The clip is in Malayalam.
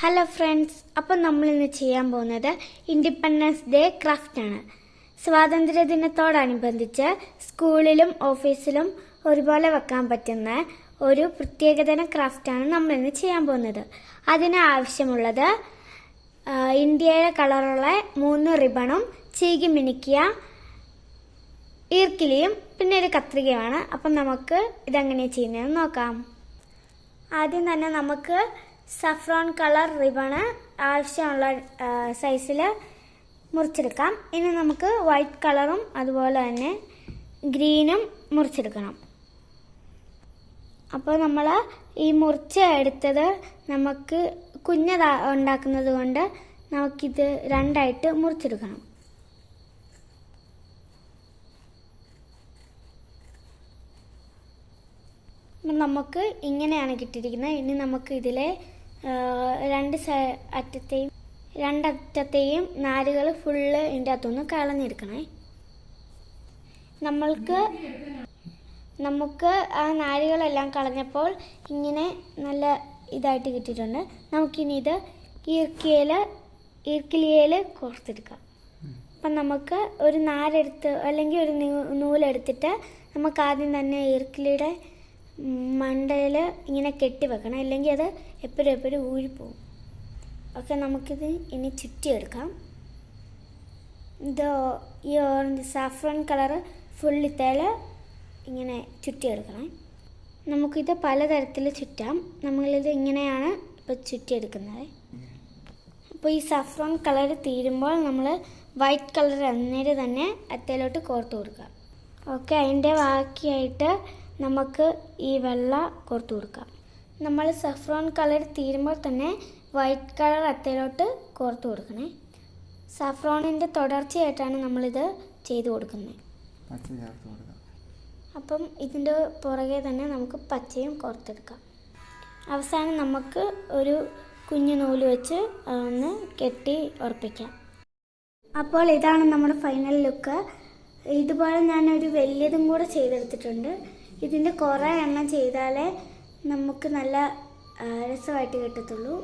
ഹലോ ഫ്രണ്ട്സ്, അപ്പം നമ്മളിന്ന് ചെയ്യാൻ പോകുന്നത് ഇൻഡിപെൻഡൻസ് ഡേ ക്രാഫ്റ്റാണ്. സ്വാതന്ത്ര്യദിനത്തോടനുബന്ധിച്ച് സ്കൂളിലും ഓഫീസിലും ഒരുപോലെ വെക്കാൻ പറ്റുന്ന ഒരു പ്രത്യേകതരം ക്രാഫ്റ്റാണ് നമ്മളിന്ന് ചെയ്യാൻ പോകുന്നത്. അതിന് ആവശ്യമുള്ളത് ഇന്ത്യയുടെ കളറുള്ള 3 റിബണും ചീകി മിനുക്കിയ ഈർക്കിലിയും പിന്നെ ഒരു കത്രികയുമാണ്. അപ്പം നമുക്ക് ഇതെങ്ങനെയാണ് ചെയ്യുന്നതെന്ന് നോക്കാം. ആദ്യം തന്നെ നമുക്ക് സഫ്രോൺ കളർ റിബണ് ആവശ്യമുള്ള സൈസിൽ മുറിച്ചെടുക്കാം. ഇനി നമുക്ക് വൈറ്റ് കളറും അതുപോലെ തന്നെ ഗ്രീനും മുറിച്ചെടുക്കണം. അപ്പോൾ നമ്മൾ ഈ എടുത്തത് നമുക്ക് കുഞ്ഞത് ഉണ്ടാക്കുന്നത് കൊണ്ട് നമുക്കിത് 2ആയിട്ട് മുറിച്ചെടുക്കണം. നമുക്ക് ഇങ്ങനെയാണ് കിട്ടിയിരിക്കുന്നത്. ഇനി നമുക്ക് ഇതിലെ രണ്ടറ്റത്തെയും നാരുകൾ ഫുള്ള് ഇതിൻ്റെ അകത്തുനിന്ന് കളഞ്ഞെടുക്കണേ. നമുക്ക് ആ നാരുകളെല്ലാം കളഞ്ഞപ്പോൾ ഇങ്ങനെ നല്ല ഇതായിട്ട് കിട്ടിയിട്ടുണ്ട്. നമുക്കിനി ഇത് ഈർക്കിലിയിൽ കോർത്തെടുക്കാം. അപ്പം നമുക്ക് ഒരു നാരെടുത്ത് അല്ലെങ്കിൽ ഒരു നൂലെടുത്തിട്ട് നമുക്ക് ആദ്യം തന്നെ ഈർക്കിലിയുടെ മണ്ടയിൽ ഇങ്ങനെ കെട്ടി വെക്കണം, അല്ലെങ്കിൽ അത് എപ്പോഴും ഊരിപ്പോവും. ഓക്കെ, നമുക്കിത് ഇനി ചുറ്റിയെടുക്കാം. ഈ ഓറഞ്ച് സാഫ്രോൺ കളറ് ഫുള്ളിത്തേൽ ഇങ്ങനെ ചുറ്റിയെടുക്കണം. നമുക്കിത് പലതരത്തിൽ ചുറ്റാം. നമ്മളിത് ഇങ്ങനെയാണ് ഇപ്പോൾ ചുറ്റിയെടുക്കുന്നത്. അപ്പോൾ ഈ സാഫ്രോൺ കളർ തീരുമ്പോൾ നമ്മൾ വൈറ്റ് കളർ അന്നേരം തന്നെ അത്തേലോട്ട് കോർത്ത് കൊടുക്കാം. ഓക്കെ, അതിൻ്റെ ബാക്കിയായിട്ട് നമുക്ക് ഈ വെള്ള കോർത്ത് കൊടുക്കാം. നമ്മൾ സഫ്രോൺ കളർ തീരുമ്പോൾ തന്നെ വൈറ്റ് കളർ അത്തേലോട്ട് കോർത്ത് കൊടുക്കണേ. സഫ്രോണിൻ്റെ തുടർച്ചയായിട്ടാണ് നമ്മളിത് ചെയ്ത് കൊടുക്കുന്നത്. അപ്പം ഇതിൻ്റെ പുറകെ തന്നെ നമുക്ക് പച്ചയും കോർത്തെടുക്കാം. അവസാനം നമുക്ക് ഒരു കുഞ്ഞു നൂല് വെച്ച് ഒന്ന് കെട്ടി ഉറപ്പിക്കാം. അപ്പോൾ ഇതാണ് നമ്മുടെ ഫൈനൽ ലുക്ക്. ഇതുപോലെ ഞാനൊരു വലിയതും കൂടെ ചെയ്തെടുത്തിട്ടുണ്ട്. ഇതിൻ്റെ കുറേ എണ്ണം ചെയ്താലേ നമുക്ക് നല്ല രസമായിട്ട് കിട്ടത്തുള്ളൂ.